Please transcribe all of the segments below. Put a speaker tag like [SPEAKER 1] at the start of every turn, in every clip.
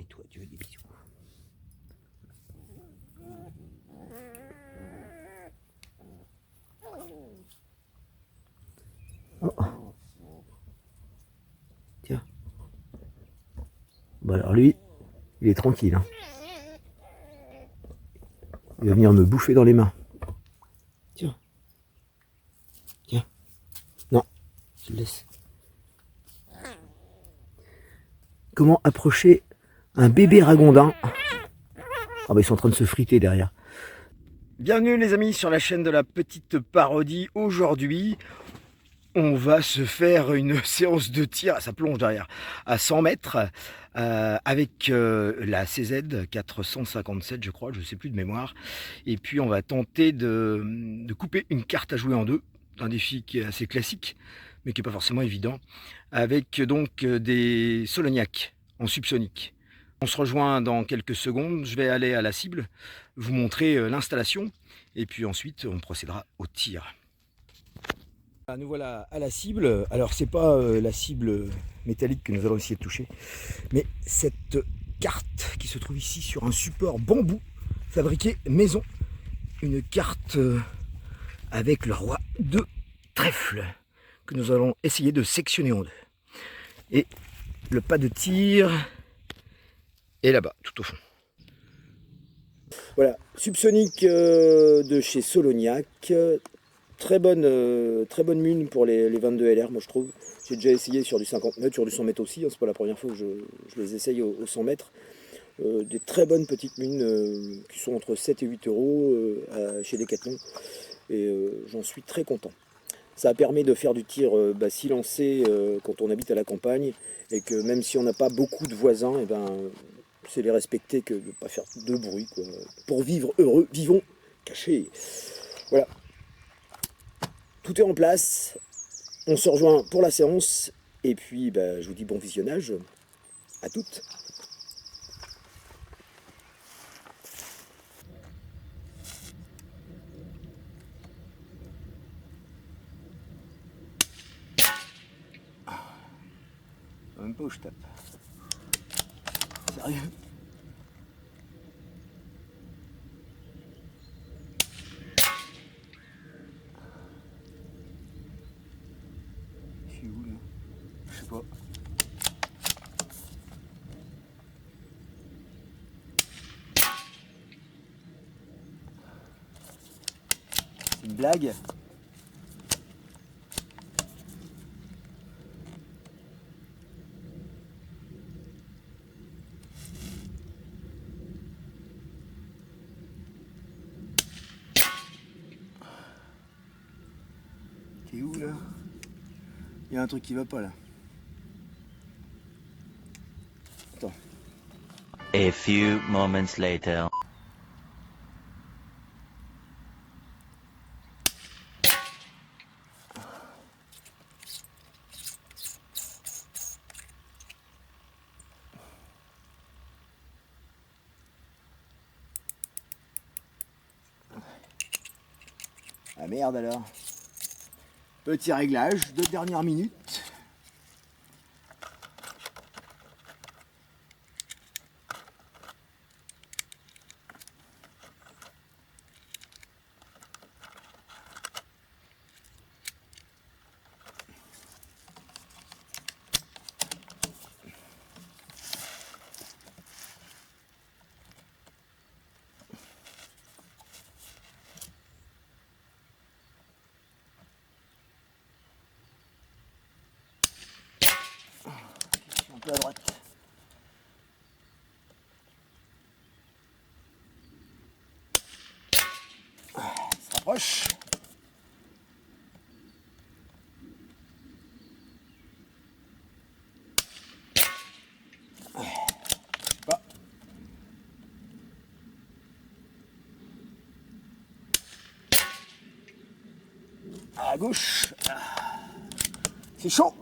[SPEAKER 1] toi, tu veux des bisous. Oh. Tiens. Bon alors lui, il est tranquille. Hein. Il va venir me bouffer dans les mains. Tiens. Tiens. Non, je le laisse. Comment approcher un bébé ragondin? Ah bah ils sont en train de se friter derrière. Bienvenue les amis sur la chaîne de la petite parodie. Aujourd'hui, on va se faire une séance de tir, ça plonge derrière, à 100 mètres avec la CZ 457 je crois, je ne sais plus de mémoire. Et puis on va tenter de couper une carte à jouer en deux, un défi qui est assez classique, mais qui n'est pas forcément évident, avec donc des solognacs en subsonique. On se rejoint dans quelques secondes, je vais aller à la cible, vous montrer l'installation, et puis ensuite on procédera au tir. Nous voilà à la cible. Alors c'est pas la cible métallique que nous allons essayer de toucher, mais cette carte qui se trouve ici sur un support bambou fabriqué maison. Une carte avec le roi de trèfle que nous allons essayer de sectionner en deux. Et le pas de tir est là-bas, tout au fond. Voilà, subsonique de chez Solognac. Très bonne mune pour les 22 LR, moi je trouve. J'ai déjà essayé sur du 50 mètres, sur du 100 mètres aussi, hein, c'est pas la première fois que je les essaye au 100 mètres. Des très bonnes petites munes qui sont entre 7 et 8 euros chez Decathlon. Et j'en suis très content. Ça permet de faire du tir silencé quand on habite à la campagne. Et que même si on n'a pas beaucoup de voisins, et c'est les respecter que de ne pas faire de bruit, quoi. Pour vivre heureux, vivons cachés. Voilà. Tout est en place, on se rejoint pour la séance, et puis je vous dis bon visionnage, à toutes. Même pas où je tape. Sérieux? Je suis où là? Je sais pas. C'est une blague? T'es où là? Il y a un truc qui va pas là. Attends.
[SPEAKER 2] A few moments later.
[SPEAKER 1] Ah merde alors. Petit réglage de dernière minute. Un peu à droite. Il se rapproche. Pas. À gauche. C'est chaud.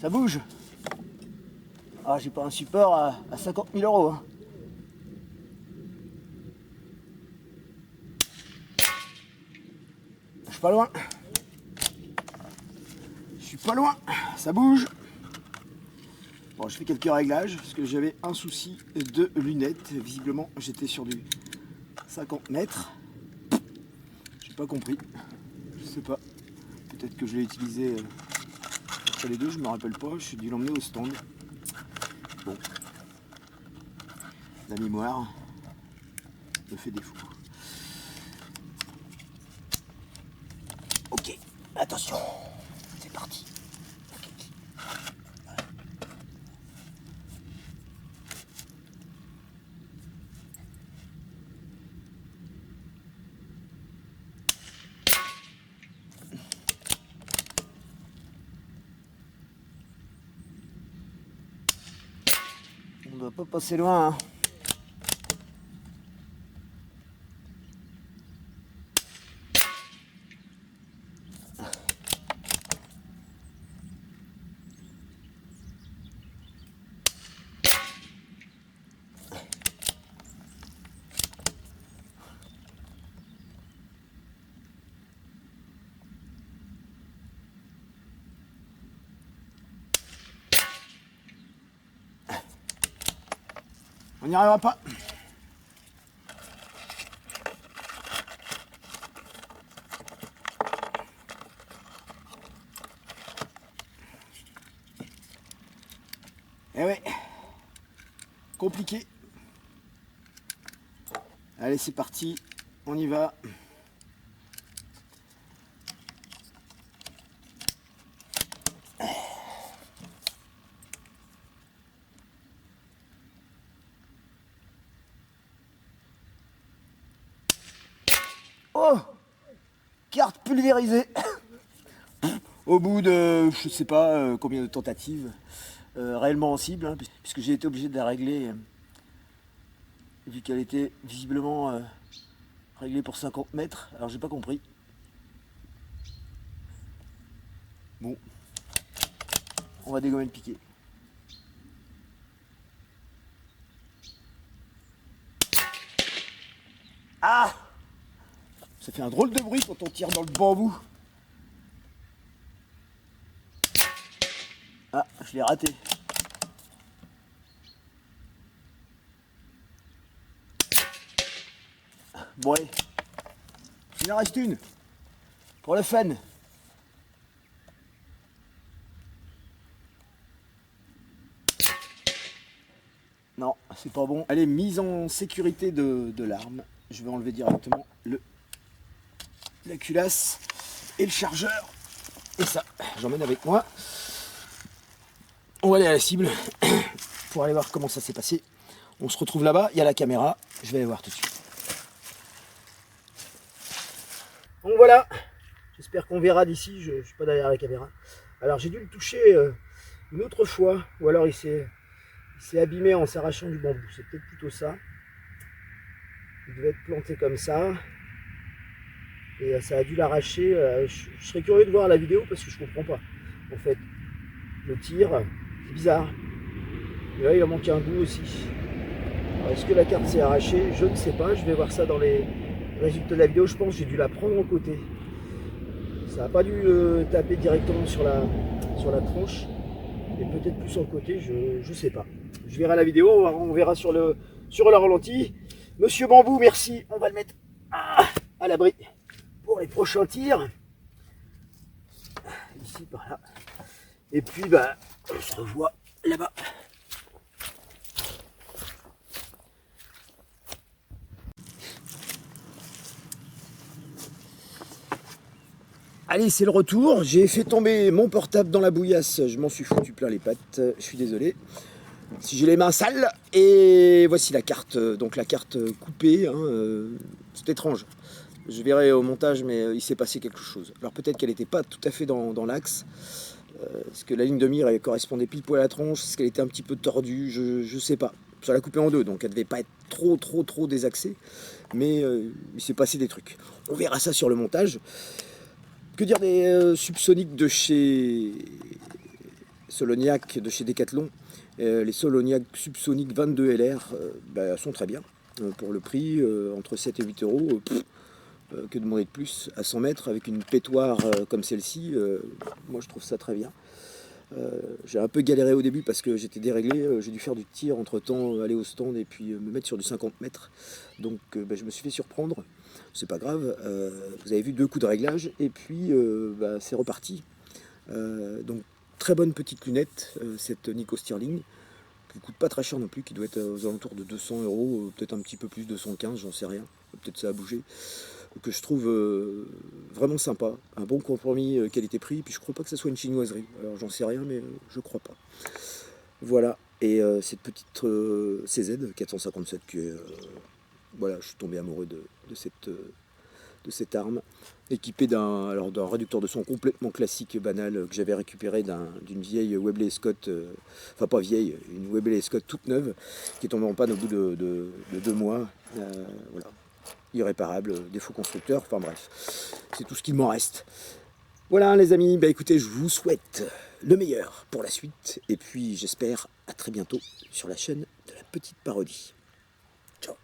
[SPEAKER 1] Ça bouge. Ah, j'ai pas un support à 50 000 euros. Hein. Je suis pas loin. Je suis pas loin. Ça bouge. Bon, je fais quelques réglages parce que j'avais un souci de lunettes. Visiblement, j'étais sur du 50 mètres. J'ai pas compris. Je sais pas. Peut-être que je l'ai utilisé entre les deux, je me rappelle pas. J'ai dû l'emmener au stand. Bon. La mémoire me fait défaut. Ok, attention. C'est parti. On doit pas passer loin, hein. On n'y arrivera pas. Eh ouais, compliqué. Allez, c'est parti, on y va. Oh, carte pulvérisée. Au bout de, je sais pas combien de tentatives, réellement en cible, hein, puisque j'ai été obligé de la régler, vu qu'elle était visiblement réglée pour 50 mètres. Alors j'ai pas compris. Bon, on va dégommer le piquet. Ah! Ça fait un drôle de bruit quand on tire dans le bambou. Ah, je l'ai raté. Bon allez, il en reste une. Pour le fun. Non, c'est pas bon. Allez, mise en sécurité de l'arme. Je vais enlever directement la culasse et le chargeur. Et ça, j'emmène avec moi. On va aller à la cible pour aller voir comment ça s'est passé. On se retrouve là-bas, il y a la caméra. Je vais aller voir tout de suite. Donc voilà, j'espère qu'on verra d'ici. Je ne suis pas derrière la caméra. Alors j'ai dû le toucher une autre fois, ou alors il s'est abîmé en s'arrachant du bambou. C'est peut-être plutôt ça. Il devait être planté comme ça. Et ça a dû l'arracher. Je serais curieux de voir la vidéo parce que je comprends pas. En fait, le tir, c'est bizarre. Et là, il en manque un bout aussi. Est-ce que la carte s'est arrachée? Je ne sais pas. Je vais voir ça dans les résultats de la vidéo. Je pense que j'ai dû la prendre en côté. Ça n'a pas dû taper directement sur la tranche. Et peut-être plus en côté, je ne sais pas. Je verrai la vidéo, on verra sur le ralenti. Monsieur Bambou, merci. On va le mettre à l'abri pour les prochains tirs. Ici, par là. Et puis, bah, on se revoit là-bas. Allez, c'est le retour. J'ai fait tomber mon portable dans la bouillasse. Je m'en suis foutu plein les pattes. Je suis désolé si j'ai les mains sales. Et voici la carte. Donc la carte coupée. Hein, c'est étrange. Je verrai au montage, mais il s'est passé quelque chose. Alors peut-être qu'elle n'était pas tout à fait dans l'axe. Parce que la ligne de mire elle correspondait pile poil à la tronche. Est-ce qu'elle était un petit peu tordue? Je sais pas. Ça l'a coupée en deux, donc elle devait pas être trop désaxée. Mais il s'est passé des trucs. On verra ça sur le montage. Que dire des subsoniques de chez Soloniac, de chez Decathlon. Les Soloniac Subsonic 22 LR sont très bien. Pour le prix, entre 7 et 8 euros, que demander de plus à 100 mètres avec une pétoire comme celle-ci, moi je trouve ça très bien. J'ai un peu galéré au début parce que j'étais déréglé, j'ai dû faire du tir entre temps, aller au stand et puis me mettre sur du 50 mètres. Donc je me suis fait surprendre, c'est pas grave, vous avez vu 2 coups de réglage et puis c'est reparti. Donc très bonne petite lunette, cette Nikko Stirling, qui coûte pas très cher non plus, qui doit être aux alentours de 200 €, peut-être un petit peu plus, 215, j'en sais rien, peut-être ça a bougé, que je trouve vraiment sympa, un bon compromis qualité-prix, puis je crois pas que ça soit une chinoiserie, alors j'en sais rien, mais je crois pas. Voilà, et cette petite CZ 457, voilà, je suis tombé amoureux de cette arme, équipée d'un réducteur de son complètement classique, banal, que j'avais récupéré d'une vieille Webley Scott, enfin pas vieille, une Webley Scott toute neuve, qui est tombée en panne au bout de 2 mois. Voilà, irréparable, défaut constructeur, enfin bref, c'est tout ce qu'il m'en reste. Voilà les amis, écoutez, je vous souhaite le meilleur pour la suite, et puis j'espère à très bientôt sur la chaîne de la petite parodie. Ciao.